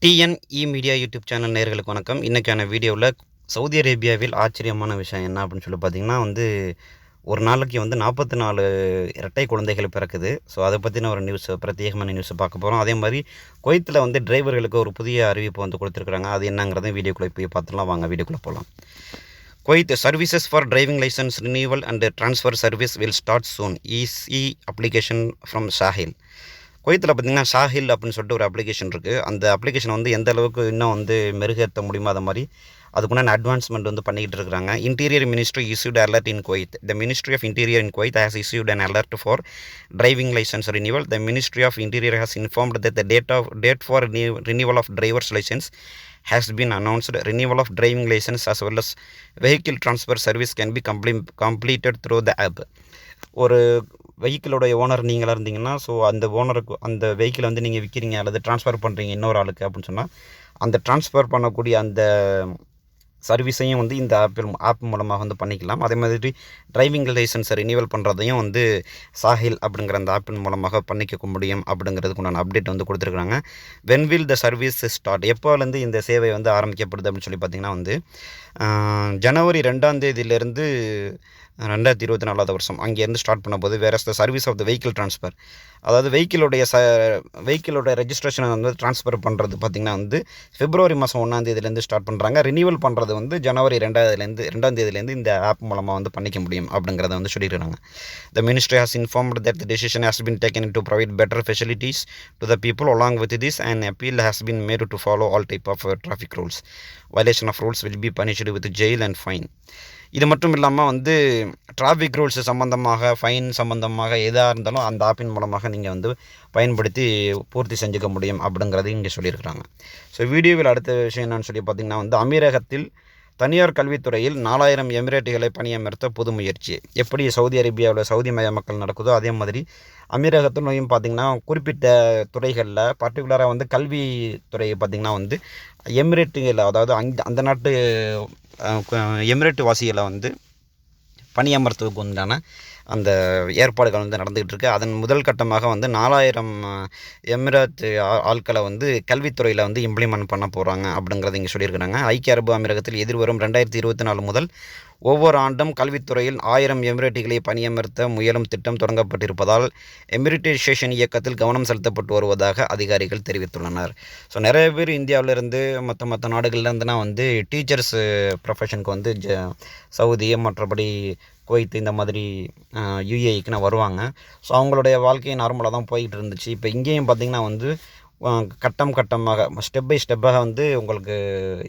TNE media YouTube channel நேயர்களுக்கு வணக்கம். இன்றைக்கான வீடியோவில் சவுதி அரேபியாவில் ஆச்சரியமான விஷயம் என்ன அப்படின்னு சொல்லி பார்த்தீங்கன்னா ஒரு நாளைக்கு 44 இரட்டை குழந்தைகள் பிறக்குது. ஸோ அதை பற்றின ஒரு பிரத்யேகமான நியூஸை பார்க்க போகிறோம். அதே மாதிரி குவைத்தில் டிரைவர்களுக்கு ஒரு புதிய அறிவிப்பு கொடுத்துருக்குறாங்க. அது என்னங்கிறத வீடியோக்குள்ளே போய் பார்த்துலாம். வாங்க வீடியோக்குள்ளே போகலாம். Kuwait services for driving licence renewal and transfer service will start soon. E application from Sahel. குவைத்தில் பார்த்திங்கன்னா ஷாஹில் அப்படின்னு சொல்லிட்டு ஒரு அப்ளிகேஷன் இருக்குது. அந்த அப்ளிகேஷன் எந்த அளவுக்கு இன்னும் மெருகேற்ற முடியுமோ அதை மாதிரி அதுக்குண்டான அட்வான்ஸ்மெண்ட் பண்ணிக்கிட்டு இருக்கிறாங்க. Interior ministry issued alert in Kuwait. The ministry of interior in Kuwait has issued an alert for driving licence renewal. The ministry of interior has informed that the date for renewal of drivers licence has been announced. Renewal of driving license as well as vehicle transfer service can be completed through the app. ஒரு வெஹிக்கிளோடைய owner நீங்களாக இருந்தீங்கன்னா, so அந்த ஓனருக்கு அந்த வெஹிக்கிளை நீங்கள் விற்கிறீங்க அல்லது transfer பண்ணுறீங்க இன்னொரு ஆளுக்கு அப்படின்னு சொன்னால், அந்த ட்ரான்ஸ்ஃபர் பண்ணக்கூடிய அந்த சர்வீஸையும் இந்த ஆப் மூலமாக பண்ணிக்கலாம். அதே மாதிரி டிரைவிங் லைசன்ஸை ரினியூவல் பண்ணுறதையும் சாஹில் அப்படிங்கிற அந்த ஆப்பின் மூலமாக பண்ணிக்க முடியும் அப்படிங்கிறதுக்கு உண்டான அப்டேட் கொடுத்துருக்காங்க. When will the service start, எப்போலேருந்து இந்த சேவை ஆரம்பிக்கப்படுது அப்படின்னு சொல்லி பார்த்தீங்கன்னா ஜனவரி 2ஆம் தேதியிலேருந்து 2024 வருஷம் அங்கேருந்து ஸ்டார்ட் பண்ணும்போது வேறு the service of the vehicle transfer, அதாவது வெஹிக்கிளோட ரெஜிஸ்ட்ரேஷனை ட்ரான்ஸ்ஃபர் பண்ணுறது பார்த்திங்கன்னா பிப்ரவரி மாதம் 1ஆம் தேதியிலேருந்து ஸ்டார்ட் பண்ணுறாங்க. ரினியூவல் பண்ணுறது ஜனவரி 2ஆம் தேதியிலேருந்து இந்த ஆப் மூலமாக பண்ணிக்க முடியும் அப்படிங்கிறத சொல்லிடுறாங்க. The ministry has informed that the decision has been taken to provide better facilities to the people. Along with this and appeal has been made to follow all type of traffic rules. Violation of rules will be punished with jail and fine. இது மட்டும் இல்லாமல் traffic rules சம்மந்தமாக, fine சம்மந்தமாக எதாக இருந்தாலும் அந்த ஆப்பின் மூலமாக நீங்கள் பயன்படுத்தி பூர்த்தி செஞ்சுக்க முடியும் அப்படிங்கிறது இங்கே சொல்லியிருக்கிறாங்க. ஸோ வீடியோவில் அடுத்த விஷயம் என்னன்னு சொல்லி பார்த்திங்கன்னா அமீரகத்தில் தனியார் கல்வித்துறையில் 4000 எமிரேட்டுகளை பணியமர்த்த புது முயற்சி. எப்படி சவுதி அரேபியாவில் சவுதி மய மக்கள் நடக்குதோ அதே மாதிரி அமீரகத்திலையும் பார்த்திங்கன்னா குறிப்பிட்ட துறைகளில் பர்டிகுலராக கல்வித்துறையை பார்த்திங்கன்னா எமிரேட்டுகளில், அதாவது அந்த நாட்டு எமிரேட்டு வாசிகளை பணியமர்த்துவதுக்கு உண்டான அந்த ஏற்பாடுகள் நடந்துக்கிட்டு இருக்குது. அதன் முதல் கட்டமாக 4000 எமிரேட் ஆட்களை கல்வித்துறையில் இம்ப்ளிமெண்ட் பண்ண போகிறாங்க அப்படிங்கிறத இங்கே சொல்லியிருக்கிறாங்க. ஐக்கிய அரபு அமீரகத்தில் எதிர்வரும் 2024 முதல் ஒவ்வொரு ஆண்டும் கல்வித்துறையில் 1000 எமிரேட்டுகளை பணியமர்த்த முயலும் திட்டம் தொடங்கப்பட்டிருப்பதால் எமிரேட்டைசேஷன் இயக்கத்தில் கவனம் செலுத்தப்பட்டு வருவதாக அதிகாரிகள் தெரிவித்துள்ளனர். ஸோ நிறைய பேர் இந்தியாவிலேருந்து மற்ற நாடுகள்லேருந்துனா டீச்சர்ஸ் ப்ரொஃபஷனுக்கு சவுதி, மற்றபடி குவைத், இந்த மாதிரி யுஏஇக்குன்னு வருவாங்க. ஸோ அவங்களுடைய வாழ்க்கை நார்மலாக தான் போய்கிட்டு இருந்துச்சு. இப்போ இங்கேயும் பார்த்திங்கன்னா கட்டமாக ஸ்டெப் பை ஸ்டெப்பாக உங்களுக்கு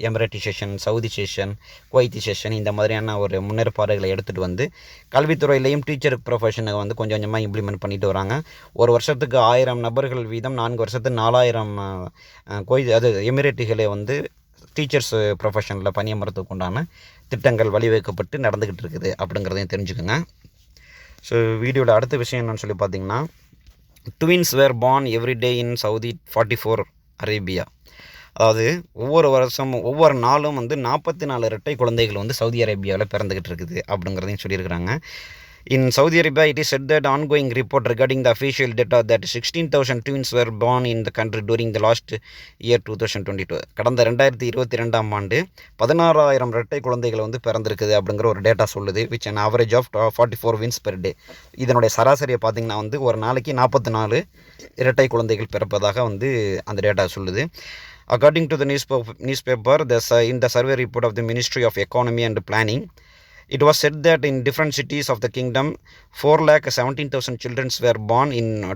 எமிரேட்டைசேஷன், சவுதிசேஷன், குவைத்திசேஷன் இந்த மாதிரியான ஒரு முன்னேற்பாடுகளை எடுத்துகிட்டு கல்வித்துறையிலையும் டீச்சர் ப்ரொஃபஷனை கொஞ்சம் கொஞ்சமாக இம்ப்ளிமெண்ட் பண்ணிட்டு வராங்க. ஒரு வருஷத்துக்கு 1000 நபர்கள் வீதம் 4 வருஷத்துக்கு 4000 எமிரேட்டுகளை டீச்சர்ஸ் ப்ரொஃபஷனில் பணியமர்த்துக்கு உண்டான திட்டங்கள் வழிவகுக்கப்பட்டு நடந்துக்கிட்டு இருக்குது அப்படிங்கிறதையும் தெரிஞ்சுக்கோங்க. ஸோ வீடியோவில் அடுத்த விஷயம் என்னன்னு சொல்லி பார்த்திங்கன்னா, ட்வின்ஸ் வேர் பார்ன் எவ்ரி டே இன் சவுதி 44 அரேபியா. அதாவது ஒவ்வொரு நாளும் 44 இரட்டை குழந்தைகள் சவுதி அரேபியாவில் பிறந்துக்கிட்டு இருக்குது அப்படிங்கிறதையும் சொல்லியிருக்கிறாங்க. In Saudi Arabia, it is said that ongoing report regarding the official data that 16,000 twins were born in the country during the last year 2022. கடந்த 2022ஆம் ஆண்டு 16,000 இரட்டை குழந்தைகள் பிறந்திருக்குது அப்படிங்கிற ஒரு டேட்டா சொல்லுது. which an average of 44 wins per day. இதனுடைய சராசரியை பார்த்திங்கன்னா ஒரு நாளைக்கு 44 இரட்டை குழந்தைகள் பிறப்பதாக அந்த டேட்டா சொல்லுது. According to the newspaper, in the survey report of the Ministry of Economy and Planning, it was said that in different cities of the kingdom 4,17,000 children were born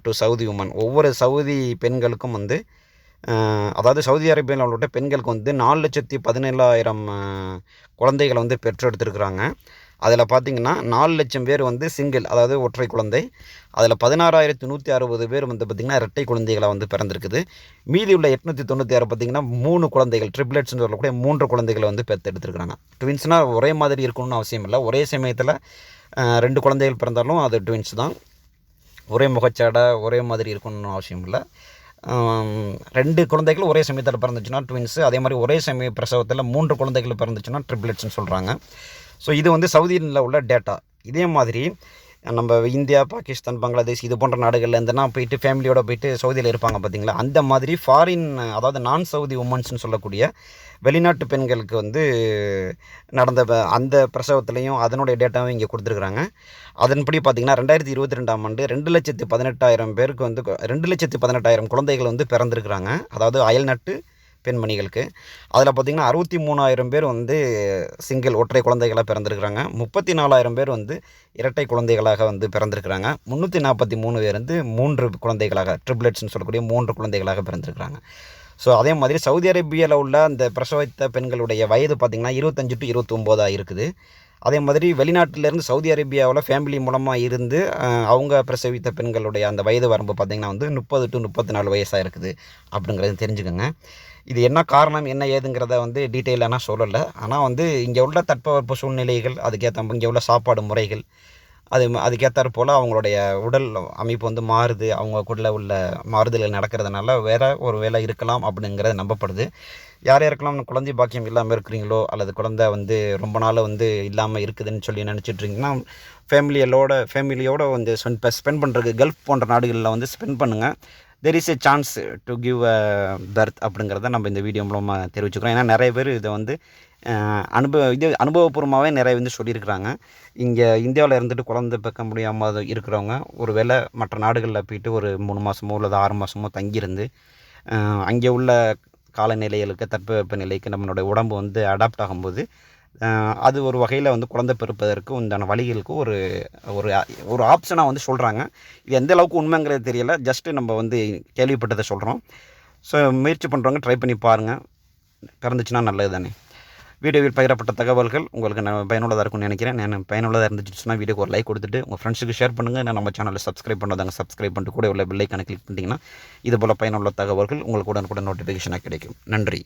to Saudi women. ஒவ்வொரு Saudi பெண்களுக்கும் அதாவது Saudi அரேபியாவில் பெண்களுக்கு 4,17,000 குழந்தைகளை பெற்றெடுத்துருக்குறாங்க. அதில் பார்த்திங்கன்னா 4 லட்சம் பேர் சிங்கிள், அதாவது ஒற்றை குழந்தை. அதில் 16,160 பேர் பார்த்திங்கன்னா இரட்டை குழந்தைகளை பிறந்திருக்குது. மீதி உள்ள 896 பார்த்திங்கன்னா 3 குழந்தைகள், ட்ரிப்ளெட்ஸ்னு சொல்லக்கூடிய 3 குழந்தைகளை பெற்றெடுத்துருக்குறாங்க. ட்வின்ஸ்னால் ஒரே மாதிரி இருக்கணும்னு அவசியம் இல்லை. ஒரே சமயத்தில் 2 குழந்தைகள் பிறந்தாலும் அது ட்வின்ஸ் தான். ஒரே முகச்சாடை ஒரே மாதிரி இருக்கணும்னு அவசியம் இல்லை. 2 குழந்தைகள் ஒரே சமயத்தில் பிறந்துச்சுன்னா ட்வின்ஸு. அதே மாதிரி ஒரே சமய பிரசவத்தில் 3 குழந்தைகள் பிறந்துச்சுன்னா ட்ரிப்ளெட்ஸ்னு சொல்கிறாங்க. ஸோ இது சவுதியில் உள்ள டேட்டா. இதே மாதிரி நம்ம இந்தியா, பாகிஸ்தான், பங்களாதேஷ் இது போன்ற நாடுகளில் இருந்தெல்லாம் போயிட்டு ஃபேமிலியோடு போயிட்டு சவுதியில் இருப்பாங்க பார்த்தீங்களா, அந்த மாதிரி ஃபாரின் அதாவது நான் சவுதி உமன்ஸ்னு சொல்லக்கூடிய வெளிநாட்டு பெண்களுக்கு வந்து நடந்த அந்த பிரசவத்துலேயும் அதனுடைய டேட்டாவும் இங்கே கொடுத்துருக்குறாங்க. அதன்படி பார்த்திங்கன்னா 2022ஆம் ஆண்டு 2,18,000 பேருக்கு வந்து 2,18,000 குழந்தைகள் வந்து பிறந்திருக்கிறாங்க. அதாவது அயல்நாட்டு பெண்மணிகளுக்கு. அதில் பார்த்திங்கன்னா 63,000 பேர் வந்து சிங்கிள் ஒற்றை குழந்தைகளாக பிறந்திருக்கிறாங்க. 34,000 பேர் வந்து இரட்டை குழந்தைகளாக வந்து பிறந்திருக்கிறாங்க. 343 பேர் வந்து 3 குழந்தைகளாக ட்ரிப்ளெட்ஸ்னு சொல்லக்கூடிய 3 குழந்தைகளாக பிறந்திருக்கிறாங்க. ஸோ அதே மாதிரி சவுதி அரேபியாவில் உள்ள அந்த பிரசவித்த பெண்களுடைய வயது பார்த்திங்கன்னா 25 to 29 இருக்குது. அதே மாதிரி வெளிநாட்டிலேருந்து சவுதி அரேபியாவில் ஃபேமிலி மூலமாக இருந்து அவங்க பிரசவித்த பெண்களுடைய அந்த வயது வரம்பு பார்த்திங்கன்னா வந்து 30 to 34 வயசாக இருக்குது அப்படிங்கிறது தெரிஞ்சுக்கோங்க. இது என்ன காரணம் என்ன ஏதுங்கிறத வந்து டீட்டெயிலான சொல்லலை. ஆனால் வந்து இங்கே உள்ள தட்பவெப்ப சூழ்நிலைகள், அதுக்கேற்ற இங்கே உள்ள சாப்பாடு முறைகள், அதுக்கேற்றாற் போல் அவங்களுடைய உடல் அமைப்பு வந்து மாறுது. அவங்க கூட உள்ள மாறுதல்கள் நடக்கிறதுனால ஒரு வேலை இருக்கலாம் அப்படிங்கிறது நம்பப்படுது. யார் யாருக்கெல்லாம் குழந்தை பாக்கியம் இல்லாமல் இருக்கிறீங்களோ அல்லது குழந்தை வந்து ரொம்ப நாள் வந்து இல்லாமல் இருக்குதுன்னு சொல்லி நினச்சிட்ருக்கீங்கன்னா ஃபேமிலியோட வந்து ஸ்பெண்ட் பண்ணுறதுக்கு கல்ஃப் போன்ற நாடுகளில் வந்து ஸ்பெண்ட் பண்ணுங்கள். There is a chance to give a birth அப்படிங்கிறத நம்ம இந்த வீடியோ மூலமாக தெரிவிச்சுக்கிறோம். ஏன்னா நிறைய பேர் இதை வந்து அனுபவபூர்வமாகவே நிறைய வந்து சொல்லியிருக்கிறாங்க. இங்கே இந்தியாவில் இருந்துட்டு குழந்தை பெக்க முடியாமல் இருக்கிறவங்க ஒரு வேளை மற்ற நாடுகளில் போயிட்டு ஒரு 3 மாதமோ அல்லது 6 மாதமோ தங்கியிருந்து அங்கே உள்ள காலநிலைகளுக்கு தட்பவெப்ப நிலைக்கு நம்மளுடைய உடம்பு வந்து அடாப்ட் ஆகும்போது அது ஒரு வகையில் வந்து குழந்தை பிறப்பதற்கு உண்டான வழிகளுக்கு ஒரு ஆப்ஷனாக வந்து சொல்கிறாங்க. இது எந்த அளவுக்கு உண்மைங்கிறது தெரியலை, ஜஸ்ட்டு நம்ம வந்து கேள்விப்பட்டதை சொல்கிறோம். ஸோ முயற்சி பண்ணுறவங்க ட்ரை பண்ணி பாருங்கள், பிறந்துச்சுன்னா நல்லது தானே. வீடியோவில் பகிரப்பட்ட தகவல்கள் உங்களுக்கு நான் பயனுள்ளதாக இருக்கும்னு நினைக்கிறேன். நான் பயனுள்ளதாக இருந்துச்சுன்னா வீடியோக்கு ஒரு லைக் கொடுத்துட்டு உங்கள் ஃப்ரெண்ட்ஸுக்கு ஷேர் பண்ணுங்கள். நான் நம்ம சேனலில் சப்ஸ்கிரைப் பண்ணாதாங்க சப்ஸ்கிரைப் பண்ணிட்டு கூட உள்ள பெல் ஐக்கானை கிளிக் பண்ணிட்டீங்கன்னா இது போல் பயனுள்ள தகவல்கள் உங்களுக்கு உடனுக்குடன் நோட்டிஃபிகேஷனாக கிடைக்கும். நன்றி.